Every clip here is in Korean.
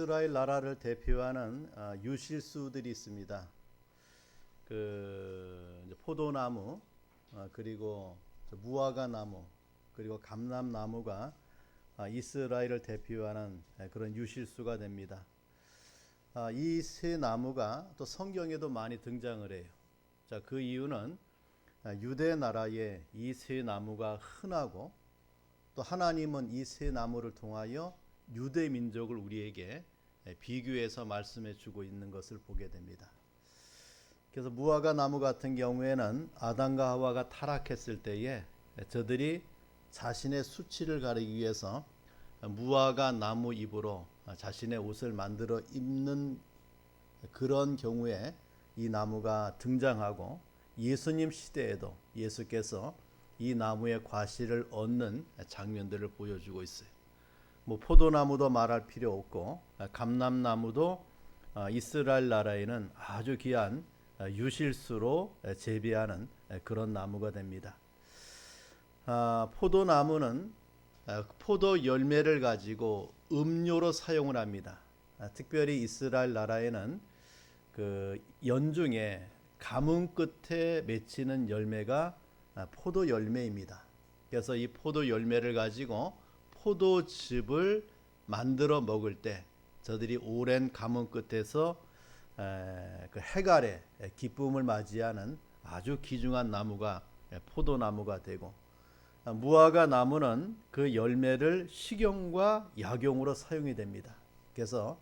이스라엘 나라를 대표하는 유실수들이 있습니다. 포도나무, 그리고 무화과 나무, 그리고 감람나무가 이스라엘을 대표하는 그런 유실수가 됩니다. 이 세 나무가 또 성경에도 많이 등장을 해요. 자, 그 이유는 유대 나라에 이 세 나무가 흔하고, 또 하나님은 이 세 나무를 통하여 유대 민족을 우리에게 비교해서 말씀해 주고 있는 것을 보게 됩니다. 그래서 무화과 나무 같은 경우에는 아담과 하와가 타락했을 때에 저들이 자신의 수치를 가리기 위해서 무화과 나무 잎으로 자신의 옷을 만들어 입는 그런 경우에 이 나무가 등장하고, 예수님 시대에도 예수께서 이 나무의 과실을 얻는 장면들을 보여주고 있어요. 포도나무도 말할 필요 없고, 감람나무도 이스라엘 나라에는 아주 귀한 유실수로 재배하는 그런 나무가 됩니다. 포도나무는 포도 열매를 가지고 음료로 사용을 합니다. 특별히 이스라엘 나라에는 그 연중에 가문 끝에 맺히는 열매가 포도 열매입니다. 그래서 이 포도 열매를 가지고 포도즙을 만들어 먹을 때 저들이 오랜 가문 끝에서 그 해갈의 기쁨을 맞이하는 아주 귀중한 나무가 포도나무가 되고, 무화과 나무는 그 열매를 식용과 약용으로 사용이 됩니다. 그래서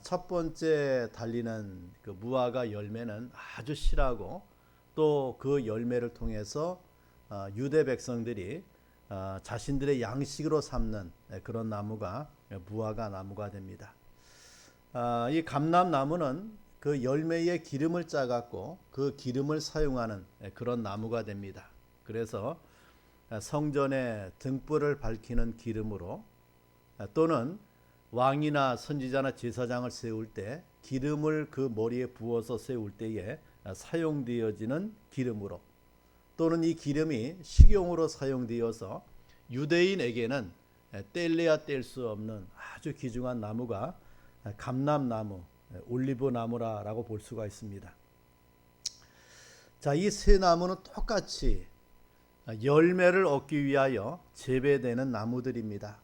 첫 번째 달리는 그 무화과 열매는 아주 실하고, 또 그 열매를 통해서 유대 백성들이 자신들의 양식으로 삼는 그런 나무가 무화과 나무가 됩니다. 이 감람나무는 그 열매의 기름을 짜갖고 그 기름을 사용하는 그런 나무가 됩니다. 그래서 성전의 등불을 밝히는 기름으로, 또는 왕이나 선지자나 제사장을 세울 때 기름을 그 머리에 부어서 세울 때에 사용되어지는 기름으로, 또는 이 기름이 식용으로 사용되어서 유대인에게는 뗄래야 뗄 수 없는 아주 귀중한 나무가 감람나무, 올리브나무라고 볼 수가 있습니다. 자, 이 세 나무는 똑같이 열매를 얻기 위하여 재배되는 나무들입니다.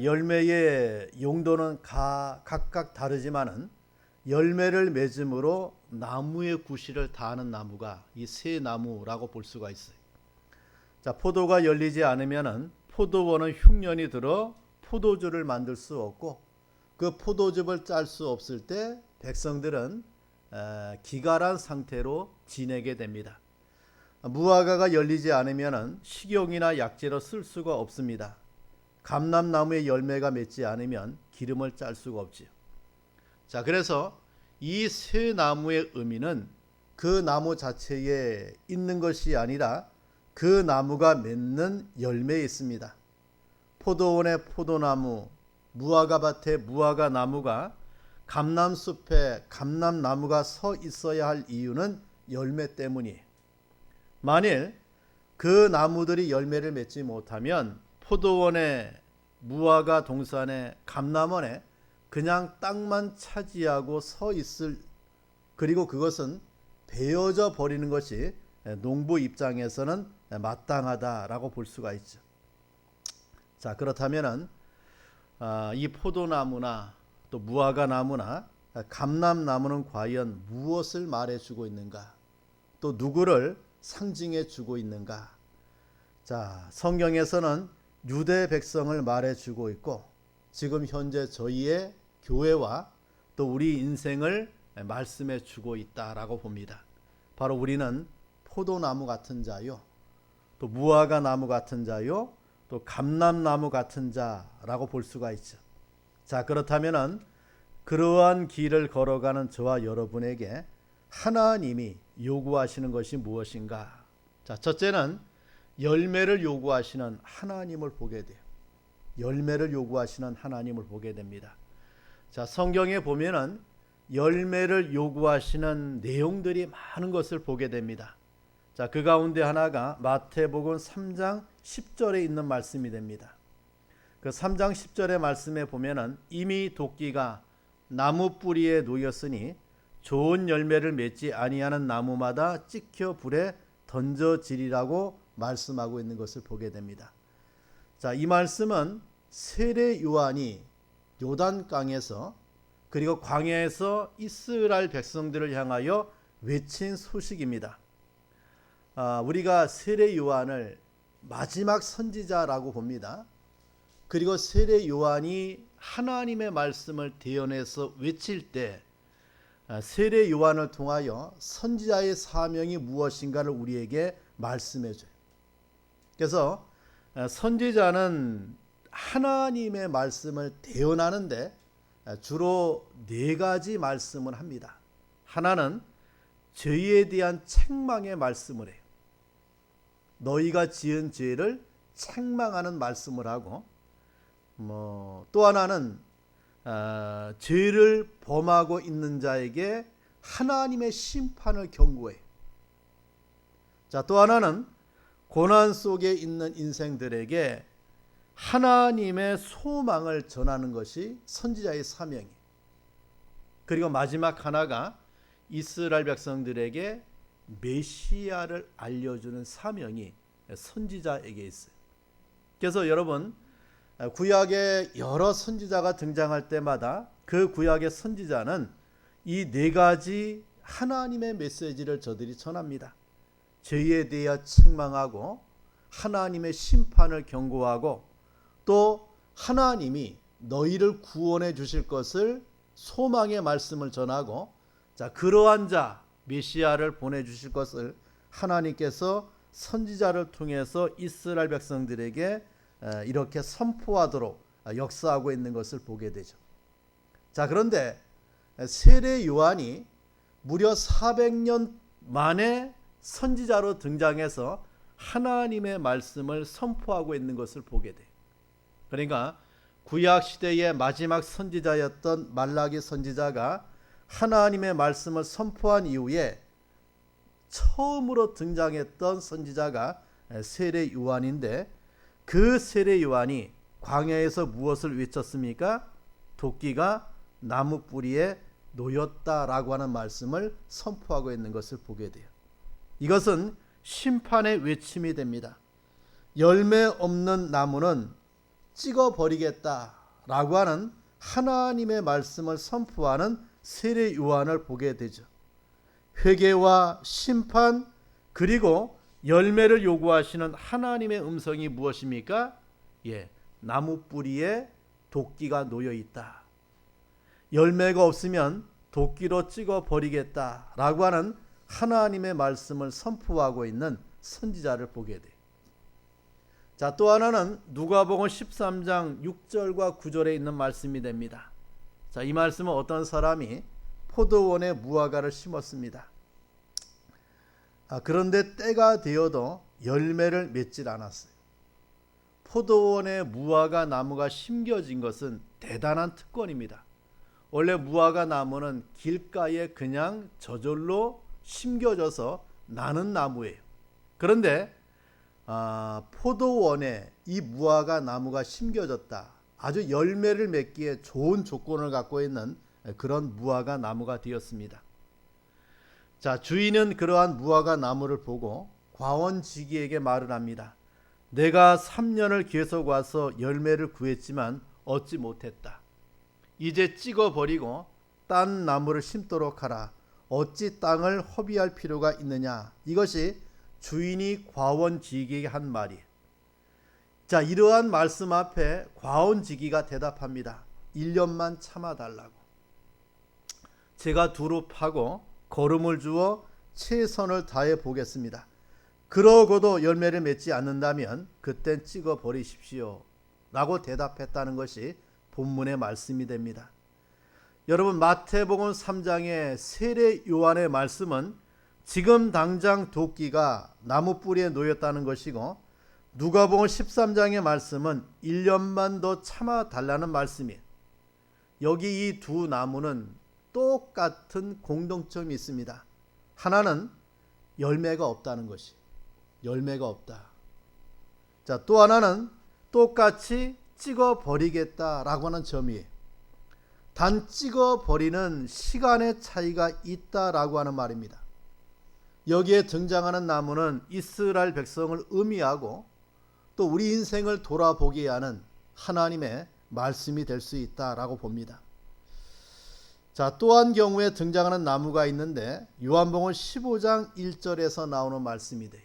열매의 용도는 각각 다르지만은 열매를 맺음으로 나무의 구실을 다하는 나무가 이 세 나무라고 볼 수가 있어요. 자, 포도가 열리지 않으면은 포도원은 흉년이 들어 포도주를 만들 수 없고, 그 포도즙을 짤 수 없을 때 백성들은 기갈한 상태로 지내게 됩니다. 무화과가 열리지 않으면은 식용이나 약재로 쓸 수가 없습니다. 감람나무의 열매가 맺지 않으면 기름을 짤 수가 없지요. 자, 그래서 이 세 나무의 의미는 그 나무 자체에 있는 것이 아니라 그 나무가 맺는 열매에 있습니다. 포도원의 포도나무, 무화과밭의 무화과 나무가 감람숲에 감람나무가 서 있어야 할 이유는 열매 때문이에요. 만일 그 나무들이 열매를 맺지 못하면 포도원의 무화과 동산의 감람원에 그냥 땅만 차지하고 서 있을, 그리고 그것은 베어져 버리는 것이 농부 입장에서는 마땅하다라고 볼 수가 있죠. 자, 그렇다면은 이 포도나무나 또 무화과 나무나 감람나무는 과연 무엇을 말해주고 있는가? 또 누구를 상징해 주고 있는가? 자, 성경에서는 유대 백성을 말해주고 있고, 지금 현재 저희의 교회와 또 우리 인생을 말씀해 주고 있다라고 봅니다. 바로 우리는 포도나무 같은 자요, 또 무화과 나무 같은 자요, 또 감람나무 같은 자라고 볼 수가 있죠. 자, 그렇다면은 그러한 길을 걸어가는 저와 여러분에게 하나님이 요구하시는 것이 무엇인가? 자, 첫째는 열매를 요구하시는 하나님을 보게 돼요. 열매를 요구하시는 하나님을 보게 됩니다. 자, 성경에 보면은 열매를 요구하시는 내용들이 많은 것을 보게 됩니다. 자, 그 가운데 하나가 마태복음 3장 10절에 있는 말씀이 됩니다. 그 3장 10절의 말씀에 보면은 이미 도끼가 나무 뿌리에 놓였으니 좋은 열매를 맺지 아니하는 나무마다 찍혀 불에 던져지리라고 말씀하고 있는 것을 보게 됩니다. 자, 이 말씀은 세례 요한이 요단강에서 그리고 광야에서 이스라엘 백성들을 향하여 외친 소식입니다. 우리가 세례 요한을 마지막 선지자라고 봅니다. 그리고 세례 요한이 하나님의 말씀을 대언해서 외칠 때 세례 요한을 통하여 선지자의 사명이 무엇인가를 우리에게 말씀해 줘요. 그래서 선지자는 하나님의 말씀을 대언하는데 주로 네 가지 말씀을 합니다. 하나는 죄에 대한 책망의 말씀을 해요. 너희가 지은 죄를 책망하는 말씀을 하고, 또 하나는 죄를 범하고 있는 자에게 하나님의 심판을 경고해요. 자, 또 하나는 고난 속에 있는 인생들에게 하나님의 소망을 전하는 것이 선지자의 사명이에요. 그리고 마지막 하나가 이스라엘 백성들에게 메시아를 알려주는 사명이 선지자에게 있어요. 그래서 여러분, 구약에 여러 선지자가 등장할 때마다 그 구약의 선지자는 이 네 가지 하나님의 메시지를 저들이 전합니다. 죄에 대해 책망하고 하나님의 심판을 경고하고 또 하나님이 너희를 구원해 주실 것을 소망의 말씀을 전하고, 자, 그러한 자 메시아를 보내주실 것을 하나님께서 선지자를 통해서 이스라엘 백성들에게 이렇게 선포하도록 역사하고 있는 것을 보게 되죠. 자, 그런데 세례 요한이 무려 400년 만에 선지자로 등장해서 하나님의 말씀을 선포하고 있는 것을 보게 돼요. 그러니까 구약 시대의 마지막 선지자였던 말라기 선지자가 하나님의 말씀을 선포한 이후에 처음으로 등장했던 선지자가 세례 요한인데, 그 세례 요한이 광야에서 무엇을 외쳤습니까? 도끼가 나무 뿌리에 놓였다라고 하는 말씀을 선포하고 있는 것을 보게 돼요. 이것은 심판의 외침이 됩니다. 열매 없는 나무는 찍어버리겠다라고 하는 하나님의 말씀을 선포하는 세례 요한을 보게 되죠. 회개와 심판 그리고 열매를 요구하시는 하나님의 음성이 무엇입니까? 나무 뿌리에 도끼가 놓여 있다. 열매가 없으면 도끼로 찍어버리겠다라고 하는 하나님의 말씀을 선포하고 있는 선지자를 보게 돼요. 자, 또 하나는 누가복음 13장 6절과 9절에 있는 말씀이 됩니다. 자, 이 말씀은 어떤 사람이 포도원에 무화과를 심었습니다. 그런데 때가 되어도 열매를 맺질 않았어요. 포도원에 무화과 나무가 심겨진 것은 대단한 특권입니다. 원래 무화과 나무는 길가에 그냥 저절로 심겨져서 나는 나무예요. 그런데 포도원에 이 무화과 나무가 심겨졌다. 아주 열매를 맺기에 좋은 조건을 갖고 있는 그런 무화과 나무가 되었습니다. 자, 주인은 그러한 무화과 나무를 보고 과원지기에게 말을 합니다. 내가 3년을 계속 와서 열매를 구했지만 얻지 못했다. 이제 찍어버리고 딴 나무를 심도록 하라. 어찌 땅을 허비할 필요가 있느냐. 이것이 주인이 과원지기에게 한 말이에요. 자, 이러한 말씀 앞에 과원지기가 대답합니다. 1년만 참아달라고. 제가 두루 파고 거름을 주어 최선을 다해 보겠습니다. 그러고도 열매를 맺지 않는다면 그땐 찍어버리십시오 라고 대답했다는 것이 본문의 말씀이 됩니다. 여러분, 마태복음 3장의 세례 요한의 말씀은 지금 당장 도끼가 나무 뿌리에 놓였다는 것이고, 누가복음 13장의 말씀은 1년만 더 참아달라는 말씀이에요. 여기 이 두 나무는 똑같은 공동점이 있습니다. 하나는 열매가 없다는 것이, 열매가 없다. 자, 또 하나는 똑같이 찍어버리겠다라고 하는 점이에요. 단 찍어버리는 시간의 차이가 있다라고 하는 말입니다. 여기에 등장하는 나무는 이스라엘 백성을 의미하고 또 우리 인생을 돌아보게 하는 하나님의 말씀이 될 수 있다라고 봅니다. 자, 또 한 경우에 등장하는 나무가 있는데 요한복음 15장 1절에서 나오는 말씀이 돼요.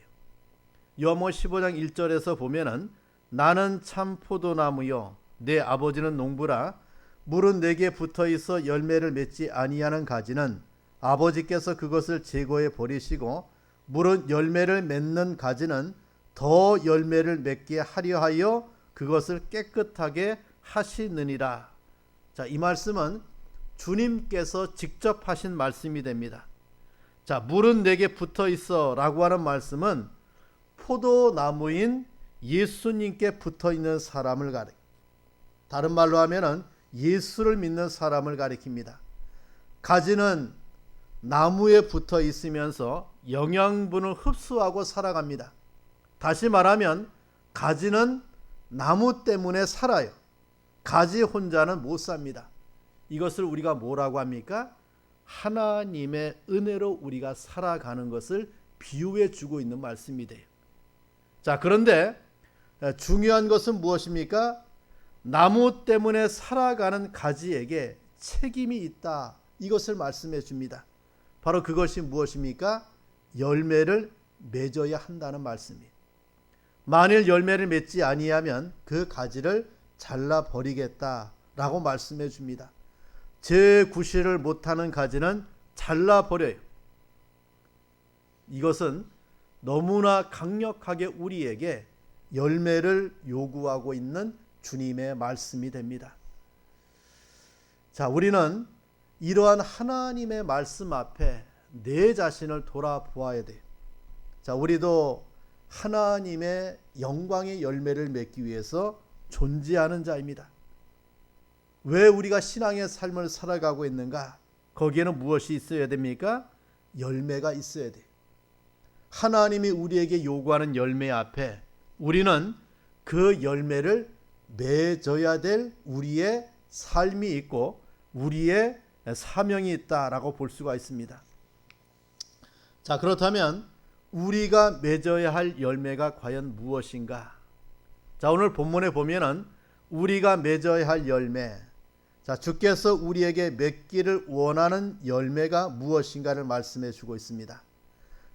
요한복음 15장 1절에서 보면은 나는 참 포도나무요 내 아버지는 농부라 물은 내게 붙어있어 열매를 맺지 아니하는 가지는 아버지께서 그것을 제거해 버리시고 물은 열매를 맺는 가지는 더 열매를 맺게 하려 하여 그것을 깨끗하게 하시느니라. 자, 이 말씀은 주님께서 직접 하신 말씀이 됩니다. 자, 물은 내게 붙어 있어 라고 하는 말씀은 포도나무인 예수님께 붙어 있는 사람을 가리킵니다. 다른 말로 하면은 예수를 믿는 사람을 가리킵니다. 가지는 나무에 붙어 있으면서 영양분을 흡수하고 살아갑니다. 다시 말하면 가지는 나무 때문에 살아요. 가지 혼자는 못 삽니다. 이것을 우리가 뭐라고 합니까? 하나님의 은혜로 우리가 살아가는 것을 비유해 주고 있는 말씀이 돼요. 자, 그런데 중요한 것은 무엇입니까? 나무 때문에 살아가는 가지에게 책임이 있다. 이것을 말씀해 줍니다. 바로 그것이 무엇입니까? 열매를 맺어야 한다는 말씀이에요. 만일 열매를 맺지 아니하면 그 가지를 잘라 버리겠다라고 말씀해 줍니다. 재구실을 못하는 가지는 잘라 버려요. 이것은 너무나 강력하게 우리에게 열매를 요구하고 있는 주님의 말씀이 됩니다. 자, 우리는 이러한 하나님의 말씀 앞에 내 자신을 돌아보아야 돼요. 자, 우리도 하나님의 영광의 열매를 맺기 위해서 존재하는 자입니다. 왜 우리가 신앙의 삶을 살아가고 있는가? 거기에는 무엇이 있어야 됩니까? 열매가 있어야 돼요. 하나님이 우리에게 요구하는 열매 앞에 우리는 그 열매를 맺어야 될 우리의 삶이 있고 우리의 사명이 있다라고 볼 수가 있습니다. 자, 그렇다면 우리가 맺어야 할 열매가 과연 무엇인가? 자, 오늘 본문에 보면은 우리가 맺어야 할 열매, 자, 주께서 우리에게 맺기를 원하는 열매가 무엇인가를 말씀해 주고 있습니다.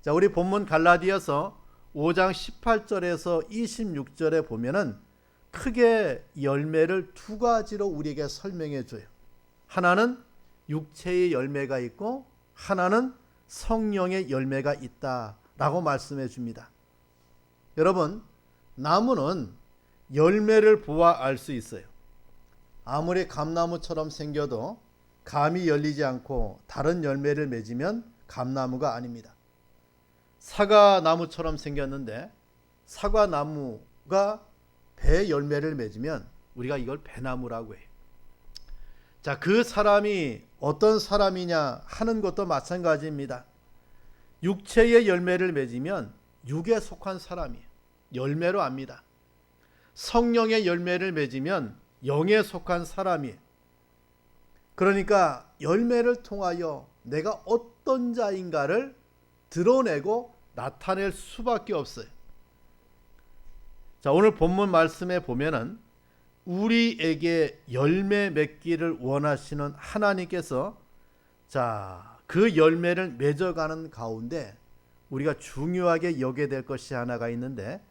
자, 우리 본문 갈라디아서 5장 18절에서 26절에 보면은 크게 열매를 두 가지로 우리에게 설명해 줘요. 하나는 육체의 열매가 있고 하나는 성령의 열매가 있다라고 말씀해 줍니다. 여러분, 나무는 열매를 보아 알 수 있어요. 아무리 감나무처럼 생겨도 감이 열리지 않고 다른 열매를 맺으면 감나무가 아닙니다. 사과나무처럼 생겼는데 사과나무가 배 열매를 맺으면 우리가 이걸 배나무라고 해요. 자, 그 사람이 어떤 사람이냐 하는 것도 마찬가지입니다. 육체의 열매를 맺으면 육에 속한 사람이에요. 열매로 압니다. 성령의 열매를 맺으면 영에 속한 사람이에요. 그러니까 열매를 통하여 내가 어떤 자인가를 드러내고 나타낼 수밖에 없어요. 자, 오늘 본문 말씀에 보면은 우리에게 열매 맺기를 원하시는 하나님께서 자, 그 열매를 맺어가는 가운데 우리가 중요하게 여겨야 될 것이 하나가 있는데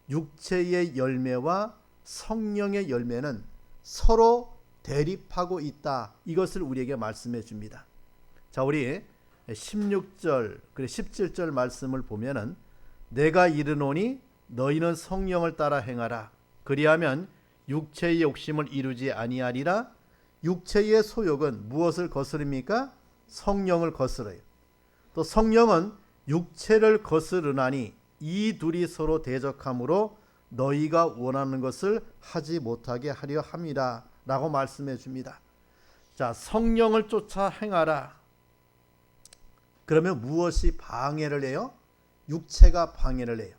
육체의 열매와 성령의 열매는 서로 대립하고 있다. 이것을 우리에게 말씀해 줍니다. 자, 우리 16절 그리고 17절 말씀을 보면은 내가 이르노니 너희는 성령을 따라 행하라. 그리하면 육체의 욕심을 이루지 아니하리라. 육체의 소욕은 무엇을 거스릅니까? 성령을 거스려요. 또 성령은 육체를 거스르나니 이 둘이 서로 대적함으로 너희가 원하는 것을 하지 못하게 하려 함이라 라고 말씀해 줍니다. 자, 성령을 쫓아 행하라. 그러면 무엇이 방해를 해요? 육체가 방해를 해요.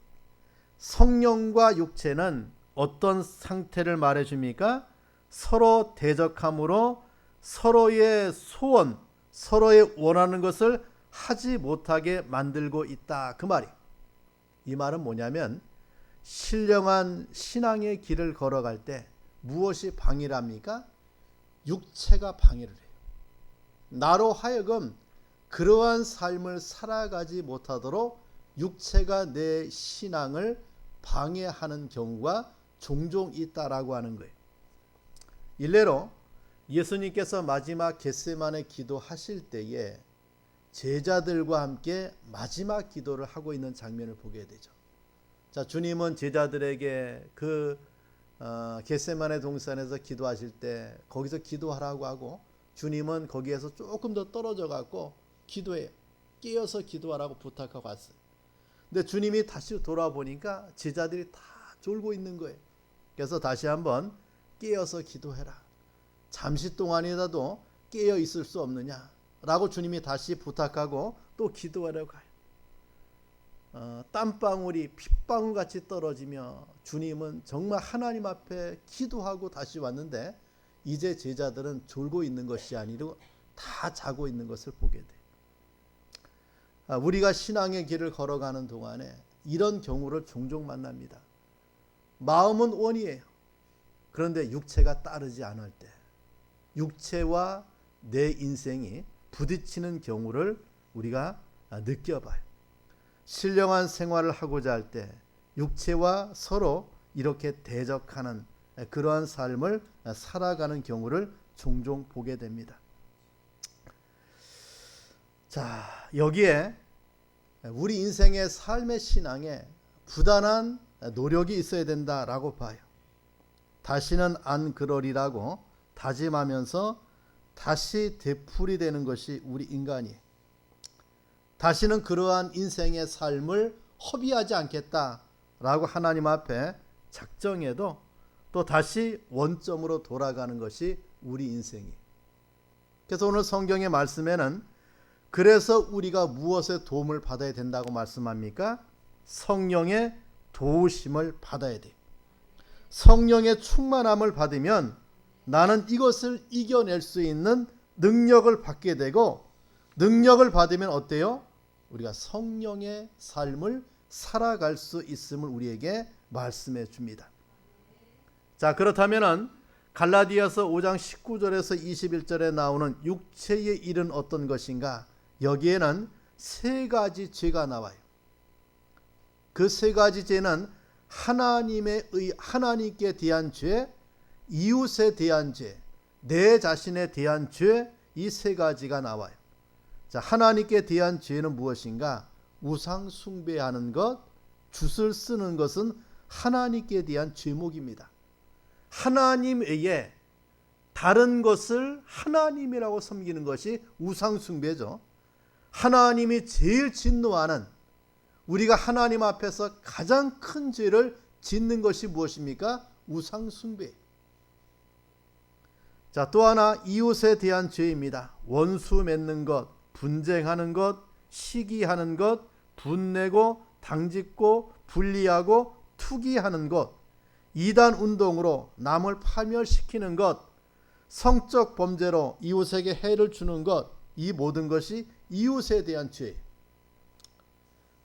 성령과 육체는 어떤 상태를 말해줍니까? 서로 대적함으로 서로의 소원, 서로의 원하는 것을 하지 못하게 만들고 있다. 그 말이. 이 말은 뭐냐면 신령한 신앙의 길을 걸어갈 때 무엇이 방해를 합니까? 육체가 방해를 해요. 나로 하여금 그러한 삶을 살아가지 못하도록 육체가 내 신앙을 방해하는 경우가 종종 있다라고 하는 거예요. 일례로 예수님께서 마지막 겟세마네 기도하실 때에 제자들과 함께 마지막 기도를 하고 있는 장면을 보게 되죠. 자, 주님은 제자들에게 그 겟세마네 동산에서 기도하실 때 거기서 기도하라고 하고 주님은 거기에서 조금 더 떨어져 갖고 기도해요. 깨어서 기도하라고 부탁하고 왔어요. 근데 주님이 다시 돌아보니까 제자들이 다 졸고 있는 거예요. 그래서 다시 한번 깨어서 기도해라. 잠시 동안이라도 깨어 있을 수 없느냐 라고 주님이 다시 부탁하고 또 기도하려고 가요. 땀방울이 핏방울 같이 떨어지며 주님은 정말 하나님 앞에 기도하고 다시 왔는데 이제 제자들은 졸고 있는 것이 아니고 다 자고 있는 것을 보게 돼요. 우리가 신앙의 길을 걸어가는 동안에 이런 경우를 종종 만납니다. 마음은 원이에요. 그런데 육체가 따르지 않을 때 육체와 내 인생이 부딪히는 경우를 우리가 느껴봐요. 신령한 생활을 하고자 할 때 육체와 서로 이렇게 대적하는 그러한 삶을 살아가는 경우를 종종 보게 됩니다. 자, 여기에 우리 인생의 삶의 신앙에 부단한 노력이 있어야 된다라고 봐요. 다시는 안 그러리라고 다짐하면서 다시 되풀이 되는 것이 우리 인간이에요. 다시는 그러한 인생의 삶을 허비하지 않겠다라고 하나님 앞에 작정해도 또 다시 원점으로 돌아가는 것이 우리 인생이에요. 그래서 오늘 성경의 말씀에는 그래서 우리가 무엇의 도움을 받아야 된다고 말씀합니까? 성령의 도우심을 받아야 돼요. 성령의 충만함을 받으면 나는 이것을 이겨낼 수 있는 능력을 받게 되고 능력을 받으면 어때요? 우리가 성령의 삶을 살아갈 수 있음을 우리에게 말씀해 줍니다. 자, 그렇다면은 갈라디아서 5장 19절에서 21절에 나오는 육체의 일은 어떤 것인가? 여기에는 세 가지 죄가 나와요. 그 세 가지 죄는 하나님께 대한 죄, 이웃에 대한 죄, 내 자신에 대한 죄, 이 세 가지가 나와요. 자, 하나님께 대한 죄는 무엇인가? 우상 숭배하는 것, 죗을 쓰는 것은 하나님께 대한 죄목입니다. 하나님 외에 다른 것을 하나님이라고 섬기는 것이 우상 숭배죠. 하나님이 제일 진노하는, 우리가 하나님 앞에서 가장 큰 죄를 짓는 것이 무엇입니까? 우상 숭배. 자, 또 하나 이웃에 대한 죄입니다. 원수 맺는 것, 분쟁하는 것, 시기하는 것, 분내고 당짓고 분리하고 투기하는 것, 이단 운동으로 남을 파멸시키는 것, 성적 범죄로 이웃에게 해를 주는 것, 이 모든 것이 이웃에 대한 죄.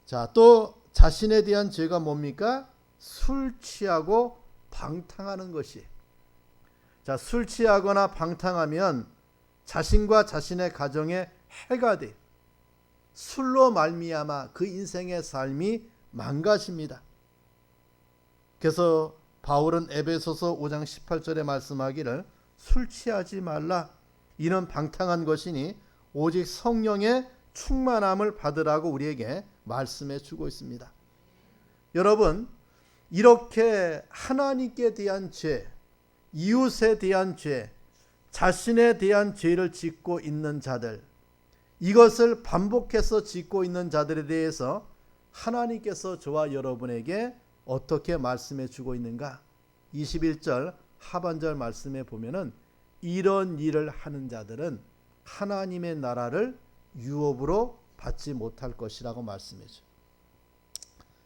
자, 또 자신에 대한 죄가 뭡니까? 술 취하고 방탕하는 것이. 자, 술 취하거나 방탕하면 자신과 자신의 가정에 해가 돼. 술로 말미암아 그 인생의 삶이 망가집니다. 그래서 바울은 에베소서 5장 18절에 말씀하기를 술 취하지 말라. 이는 방탕한 것이니 오직 성령의 충만함을 받으라고 우리에게 말씀해 주고 있습니다. 여러분, 이렇게 하나님께 대한 죄, 이웃에 대한 죄, 자신에 대한 죄를 짓고 있는 자들, 이것을 반복해서 짓고 있는 자들에 대해서 하나님께서 저와 여러분에게 어떻게 말씀해 주고 있는가? 21절 하반절 말씀에 보면은 이런 일을 하는 자들은 하나님의 나라를 유업으로 받지 못할 것이라고 말씀해 줘요.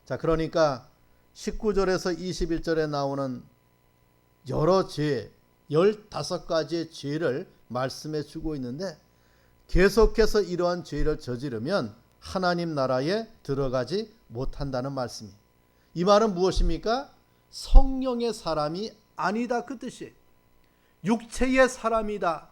자, 그러니까 19절에서 21절에 나오는 여러 죄, 15가지의 죄를 말씀해 주고 있는데 계속해서 이러한 죄를 저지르면 하나님 나라에 들어가지 못한다는 말씀이에요. 이 말은 무엇입니까? 성령의 사람이 아니다 그 뜻이에요. 육체의 사람이다.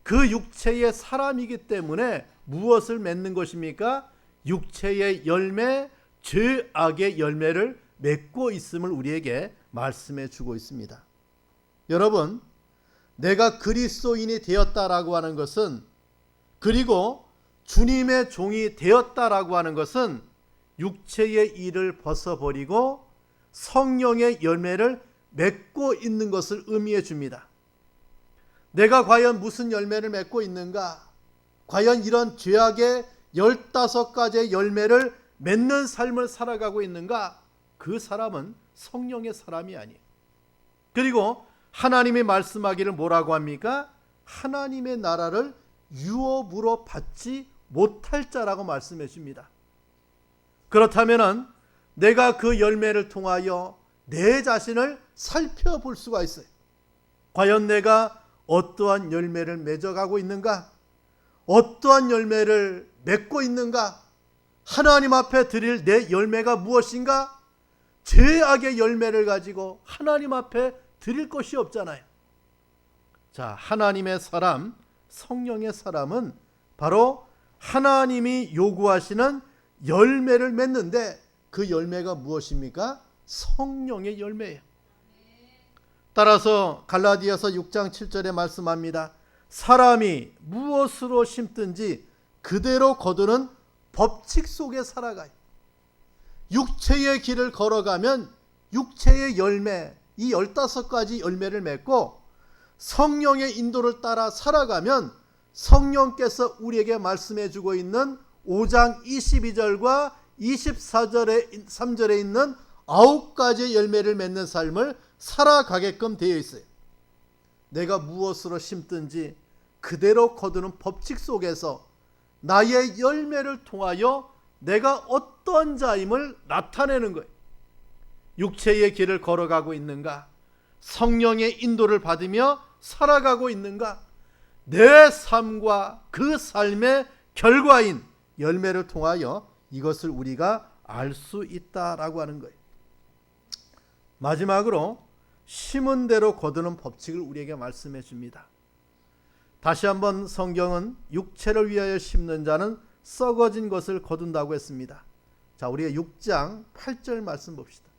그 육체의 사람이기 때문에 무엇을 맺는 것입니까? 육체의 열매, 죄악의 열매를 맺고 있음을 우리에게 말씀해 주고 있습니다. 여러분, 내가 그리스도인이 되었다라고 하는 것은, 그리고 주님의 종이 되었다라고 하는 것은 육체의 일을 벗어버리고 성령의 열매를 맺고 있는 것을 의미해 줍니다. 내가 과연 무슨 열매를 맺고 있는가? 과연 이런 죄악의 15가지의 열매를 맺는 삶을 살아가고 있는가? 그 사람은 성령의 사람이 아니에요. 그리고 하나님이 말씀하기를 뭐라고 합니까? 하나님의 나라를 유업으로 받지 못할 자라고 말씀해 줍니다. 그렇다면 내가 그 열매를 통하여 내 자신을 살펴볼 수가 있어요. 과연 내가 어떠한 열매를 맺어가고 있는가? 어떠한 열매를 맺고 있는가? 하나님 앞에 드릴 내 열매가 무엇인가? 죄악의 열매를 가지고 하나님 앞에 드릴 것이 없잖아요. 자, 하나님의 사람, 성령의 사람은 바로 하나님이 요구하시는 열매를 맺는데 그 열매가 무엇입니까? 성령의 열매예요. 따라서 갈라디아서 6장 7절에 말씀합니다. 사람이 무엇으로 심든지 그대로 거두는 법칙 속에 살아가요. 육체의 길을 걸어가면 육체의 열매, 이 15가지 열매를 맺고 성령의 인도를 따라 살아가면 성령께서 우리에게 말씀해 주고 있는 5장 22절과 24절에 3절에 있는 9가지의 열매를 맺는 삶을 살아가게끔 되어 있어요. 내가 무엇으로 심든지 그대로 거두는 법칙 속에서 나의 열매를 통하여 내가 어떤 자임을 나타내는 거예요. 육체의 길을 걸어가고 있는가? 성령의 인도를 받으며 살아가고 있는가? 내 삶과 그 삶의 결과인 열매를 통하여 이것을 우리가 알 수 있다라고 하는 거예요. 마지막으로 심은 대로 거두는 법칙을 우리에게 말씀해 줍니다. 다시 한번 성경은 육체를 위하여 심는 자는 썩어진 것을 거둔다고 했습니다. 자, 우리가 6장 8절 말씀 봅시다.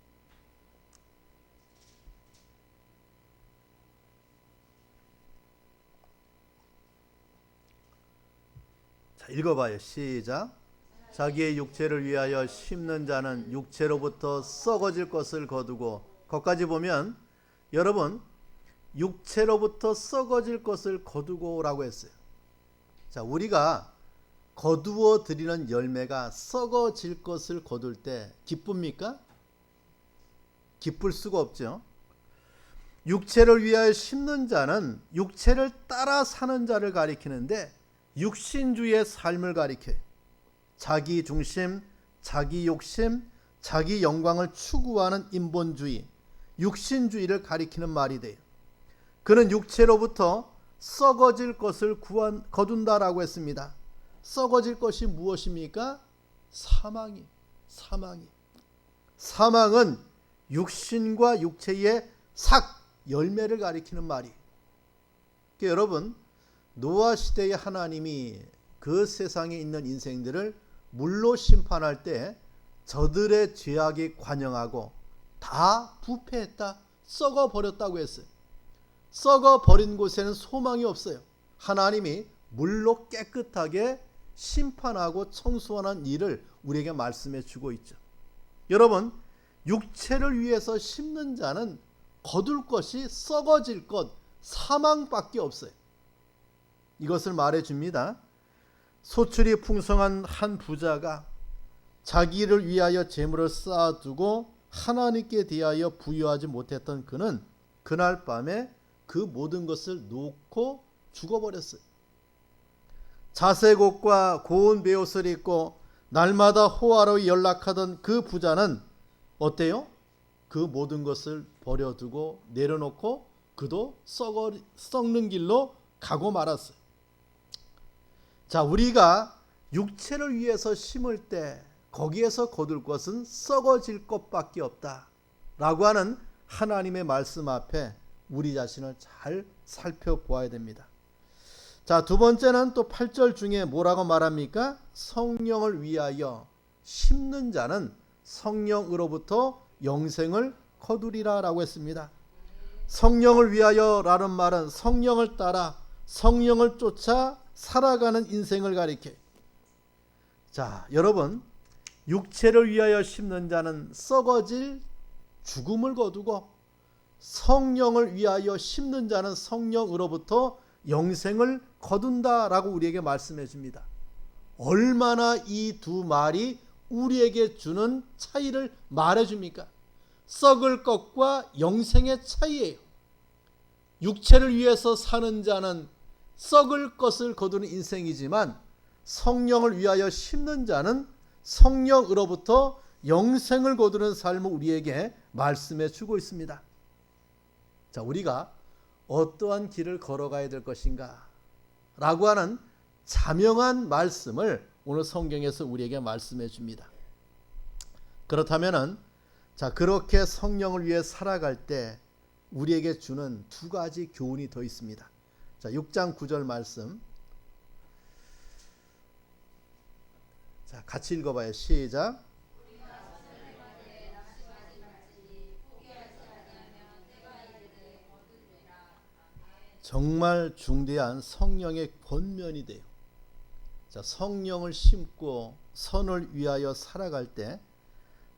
자, 읽어봐요. 시작. 자기의 육체를 위하여 심는 자는 육체로부터 썩어질 것을 거두고, 거기까지 보면 여러분 육체로부터 썩어질 것을 거두고라고 했어요. 자, 우리가 거두어 드리는 열매가 썩어질 것을 거둘 때 기쁩니까? 기쁠 수가 없죠. 육체를 위하여 심는 자는 육체를 따라 사는 자를 가리키는데 육신주의의 삶을 가리켜요. 자기 중심, 자기 욕심, 자기 영광을 추구하는 인본주의, 육신주의를 가리키는 말이 돼요. 그는 육체로부터 썩어질 것을 거둔다라고 했습니다. 썩어질 것이 무엇입니까? 사망이. 사망은 육신과 육체의 열매를 가리키는 말이에요. 그러니까 여러분, 노아 시대의 하나님이 그 세상에 있는 인생들을 물로 심판할 때 저들의 죄악이 관영하고 다 부패했다, 썩어버렸다고 했어요. 썩어버린 곳에는 소망이 없어요. 하나님이 물로 깨끗하게 심판하고 청소하는 일을 우리에게 말씀해 주고 있죠. 여러분, 육체를 위해서 심는 자는 거둘 것이 썩어질 것, 사망밖에 없어요. 이것을 말해 줍니다. 소출이 풍성한 한 부자가 자기를 위하여 재물을 쌓아두고 하나님께 대하여 부여하지 못했던 그는 그날 밤에 그 모든 것을 놓고 죽어버렸어요. 자색 옷과 고운 베옷을 입고 날마다 호화로 연락하던 그 부자는 어때요? 그 모든 것을 버려두고 내려놓고 그도 썩는 길로 가고 말았어요. 자, 우리가 육체를 위해서 심을 때 거기에서 거둘 것은 썩어질 것밖에 없다 라고 하는 하나님의 말씀 앞에 우리 자신을 잘 살펴보아야 됩니다. 자, 두 번째는 또 8절 중에 뭐라고 말합니까? 성령을 위하여 심는 자는 성령으로부터 영생을 거두리라 라고 했습니다. 성령을 위하여 라는 말은 성령을 따라 성령을 쫓아 살아가는 인생을 가리켜. 자, 여러분, 육체를 위하여 심는 자는 썩어질 죽음을 거두고 성령을 위하여 심는 자는 성령으로부터 영생을 거둔다라고 우리에게 말씀해 줍니다. 얼마나 이 두 말이 우리에게 주는 차이를 말해 줍니까? 썩을 것과 영생의 차이예요. 육체를 위해서 사는 자는 썩을 것을 거두는 인생이지만 성령을 위하여 심는 자는 성령으로부터 영생을 거두는 삶을 우리에게 말씀해 주고 있습니다. 자, 우리가 어떠한 길을 걸어가야 될 것인가 라고 하는 자명한 말씀을 오늘 성경에서 우리에게 말씀해 줍니다. 그렇다면은 자, 그렇게 성령을 위해 살아갈 때 우리에게 주는 두 가지 교훈이 더 있습니다. 자, 6장 9절 말씀. 자, 같이 읽어봐요. 시작. 정말 중대한 성령의 권면이 돼요. 자, 성령을 심고 선을 위하여 살아갈 때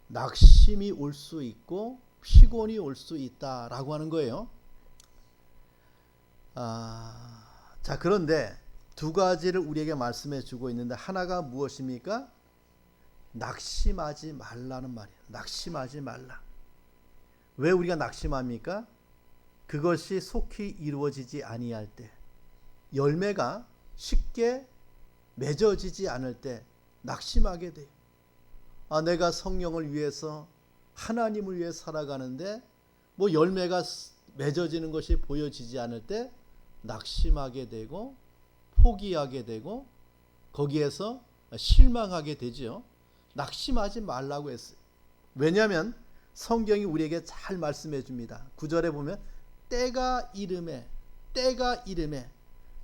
낙심이 올 수 있고 피곤이 올 수 있다라고 하는 거예요. 자, 그런데 두 가지를 우리에게 말씀해 주고 있는데 하나가 무엇입니까? 낙심하지 말라는 말이에요. 낙심하지 말라. 왜 우리가 낙심합니까? 그것이 속히 이루어지지 아니할 때, 열매가 쉽게 맺어지지 않을 때 낙심하게 돼요. 내가 성령을 위해서 하나님을 위해 살아가는데 뭐 열매가 맺어지는 것이 보여지지 않을 때 낙심하게 되고 포기하게 되고 거기에서 실망하게 되죠. 낙심하지 말라고 했어요. 왜냐하면 성경이 우리에게 잘 말씀해 줍니다. 9절에 보면 때가 이름에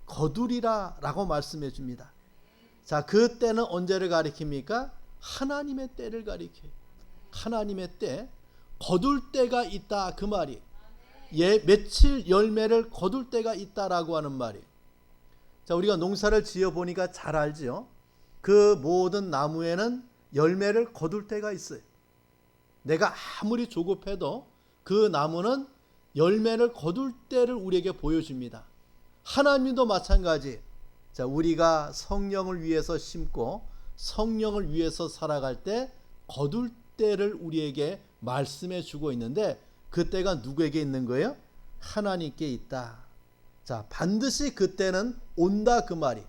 거두리라 라고 말씀해 줍니다. 자, 그 때는 언제를 가리킵니까? 하나님의 때를 가리켜요. 하나님의 때, 거둘 때가 있다 그 말이. 맺힐 열매를 거둘 때가 있다라고 하는 말이. 자, 우리가 농사를 지어 보니까 잘 알지요. 그 모든 나무에는 열매를 거둘 때가 있어요. 내가 아무리 조급해도 그 나무는 열매를 거둘 때를 우리에게 보여줍니다. 하나님도 마찬가지. 자, 우리가 성령을 위해서 심고 성령을 위해서 살아갈 때 거둘 때를 우리에게 말씀해 주고 있는데 그 때가 누구에게 있는 거예요? 하나님께 있다. 자, 반드시 그 때는 온다 그 말이.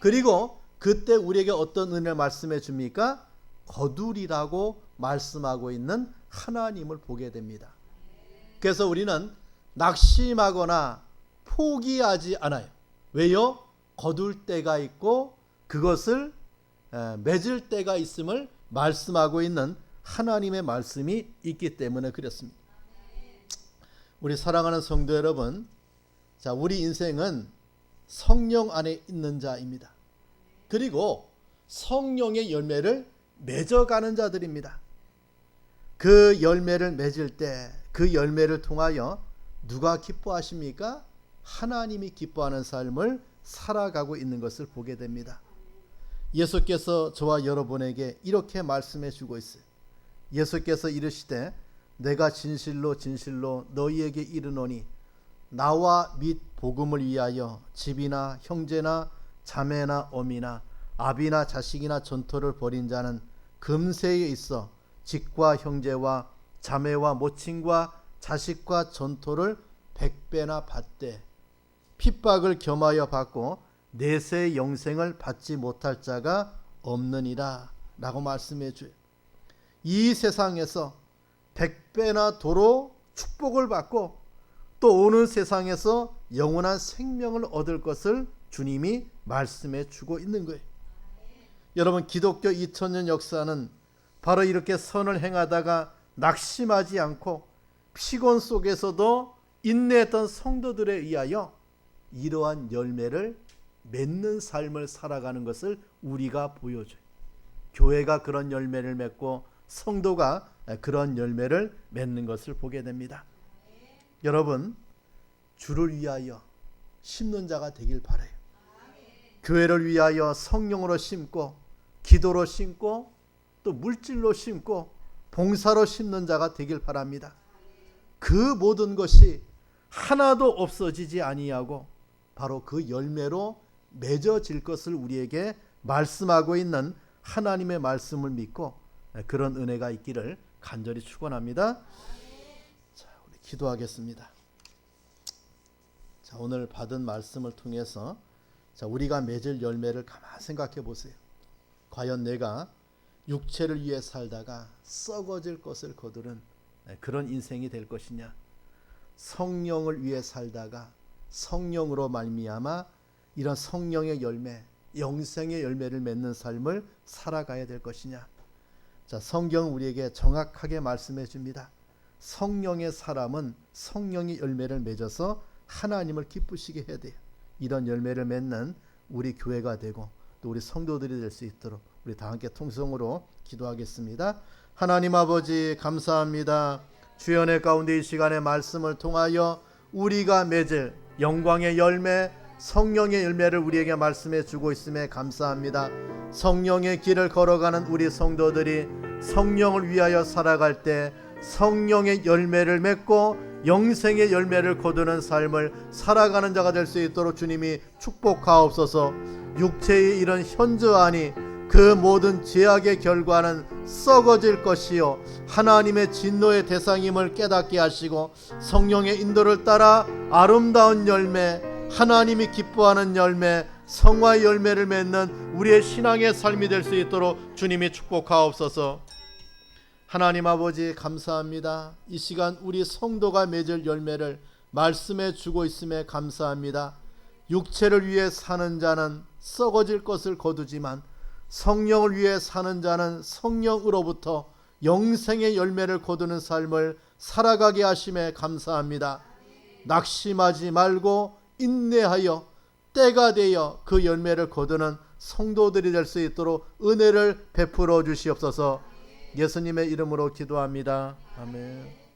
그리고 그때 우리에게 어떤 은혜를 말씀해 줍니까? 거두리라고 말씀하고 있는 하나님을 보게 됩니다. 그래서 우리는 낙심하거나 포기하지 않아요. 왜요? 거둘 때가 있고 그것을 맺을 때가 있음을 말씀하고 있는 하나님의 말씀이 있기 때문에 그렇습니다. 우리 사랑하는 성도 여러분, 자, 우리 인생은 성령 안에 있는 자입니다. 그리고 성령의 열매를 맺어가는 자들입니다. 그 열매를 맺을 때 그 열매를 통하여 누가 기뻐하십니까? 하나님이 기뻐하는 삶을 살아가고 있는 것을 보게 됩니다. 예수께서 저와 여러분에게 이렇게 말씀해 주고 있어요. 예수께서 이르시되 내가 진실로 진실로 너희에게 이르노니 나와 및 복음을 위하여 집이나 형제나 자매나 어미나 아비나 자식이나 전토를 벌인 자는 금세에 있어 집과 형제와 자매와 모친과 자식과 전토를 100배나 받되 핍박을 겸하여 받고 내세의 영생을 받지 못할 자가 없느니라 라고 말씀해 줘요. 이 세상에서 100배나 도로 축복을 받고 또 오는 세상에서 영원한 생명을 얻을 것을 주님이 말씀해 주고 있는 거예요. 여러분, 기독교 2000년 역사는 바로 이렇게 선을 행하다가 낙심하지 않고 피곤 속에서도 인내했던 성도들에 의하여 이러한 열매를 맺는 삶을 살아가는 것을 우리가 보여줘요. 교회가 그런 열매를 맺고 성도가 그런 열매를 맺는 것을 보게 됩니다. 여러분, 주를 위하여 심는 자가 되길 바라요. 교회를 위하여 성령으로 심고 기도로 심고 또 물질로 심고 봉사로 심는 자가 되길 바랍니다. 그 모든 것이 하나도 없어지지 아니하고 바로 그 열매로 맺어질 것을 우리에게 말씀하고 있는 하나님의 말씀을 믿고 그런 은혜가 있기를 간절히 축원합니다. 자, 우리 기도하겠습니다. 자, 오늘 받은 말씀을 통해서 자, 우리가 맺을 열매를 가만히 생각해 보세요. 과연 내가 육체를 위해 살다가 썩어질 것을 거두는 그런 인생이 될 것이냐, 성령을 위해 살다가 성령으로 말미암아 이런 성령의 열매, 영생의 열매를 맺는 삶을 살아가야 될 것이냐. 자, 성경은 우리에게 정확하게 말씀해 줍니다. 성령의 사람은 성령의 열매를 맺어서 하나님을 기쁘시게 해야 돼요. 이런 열매를 맺는 우리 교회가 되고 또 우리 성도들이 될 수 있도록 우리 다 함께 통성으로 기도하겠습니다. 하나님 아버지, 감사합니다. 주연의 가운데 이 시간의 말씀을 통하여 우리가 맺을 영광의 열매, 성령의 열매를 우리에게 말씀해 주고 있음에 감사합니다. 성령의 길을 걸어가는 우리 성도들이 성령을 위하여 살아갈 때 성령의 열매를 맺고 영생의 열매를 거두는 삶을 살아가는 자가 될 수 있도록 주님이 축복하옵소서. 육체의 이런 현저하니 그 모든 죄악의 결과는 썩어질 것이요 하나님의 진노의 대상임을 깨닫게 하시고 성령의 인도를 따라 아름다운 열매, 하나님이 기뻐하는 열매, 성화의 열매를 맺는 우리의 신앙의 삶이 될 수 있도록 주님이 축복하옵소서. 하나님 아버지, 감사합니다. 이 시간 우리 성도가 맺을 열매를 말씀해 주고 있음에 감사합니다. 육체를 위해 사는 자는 썩어질 것을 거두지만 성령을 위해 사는 자는 성령으로부터 영생의 열매를 거두는 삶을 살아가게 하심에 감사합니다. 낙심하지 말고 인내하여 때가 되어 그 열매를 거두는 성도들이 될 수 있도록 은혜를 베풀어 주시옵소서. 예수님의 이름으로 기도합니다. 아멘.